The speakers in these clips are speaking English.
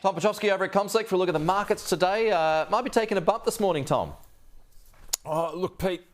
Tom Piotrowski over at CommSec for a look at the markets today. Might be taking a bump this morning, Tom. Oh, look, Pete,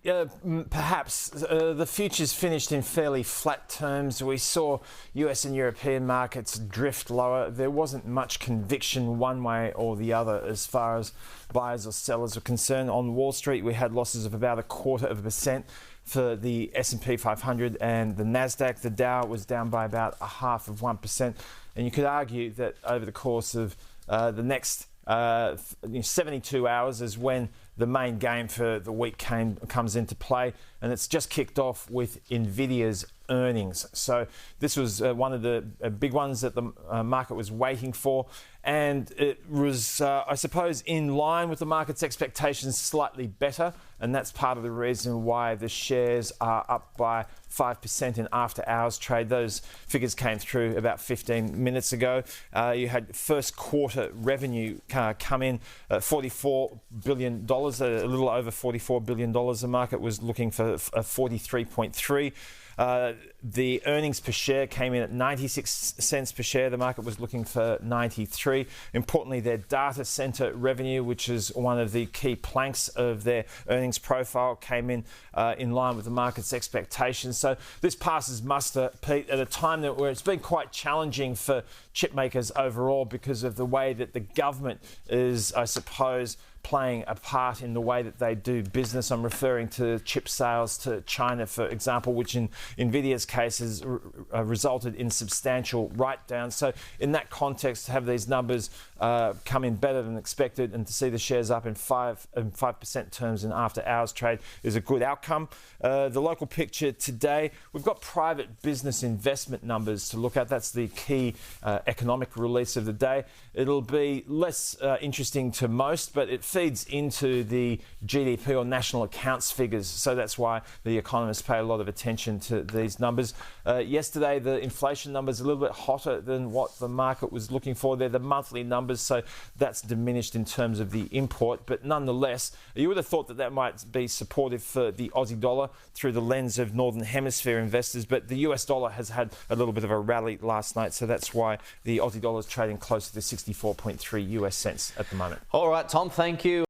perhaps the futures finished in fairly flat terms. We saw US and European markets drift lower. There wasn't much conviction one way or the other as far as buyers or sellers are concerned. On Wall Street, we had losses of about 0.25% for the S&P 500 and the Nasdaq. The Dow was down by about 0.5%. And you could argue that over the course of the next 72 hours is when the main game for the week comes into play, and it's just kicked off with Nvidia's earnings. So this was one of the big ones that the market was waiting for, and it was, I suppose, in line with the market's expectations, slightly better, and that's part of the reason why the shares are up by 5% in after-hours trade. Those figures came through about 15 minutes ago. You had first quarter revenue come in at $44 billion, a little over $44 billion. The market was looking for 43.3. The earnings per share came in at 96 cents per share. The market was looking for 93. Importantly, their data center revenue, which is one of the key planks of their earnings profile, came in line with the market's expectations. So this passes muster, Pete, at a time where it's been quite challenging for chip makers overall because of the way that the government is, I suppose, playing a part in the way that they do business. I'm referring to chip sales to China, for example, which in Nvidia's case has resulted in substantial write-downs. So in that context, to have these numbers come in better than expected and to see the shares up in 5% terms in after-hours trade is a good outcome. The local picture today, we've got private business investment numbers to look at. That's the key economic release of the day. It'll be less interesting to most, but it feeds into the GDP or national accounts figures. So that's why the economists pay a lot of attention to these numbers. Yesterday, the inflation numbers are a little bit hotter than what the market was looking for. They're the monthly numbers, so that's diminished in terms of the import. But nonetheless, you would have thought that that might be supportive for the Aussie dollar through the lens of Northern Hemisphere investors. But the US dollar has had a little bit of a rally last night, so that's why the Aussie dollar is trading close to the 64.3 US cents at the moment. All right, Tom, thank you.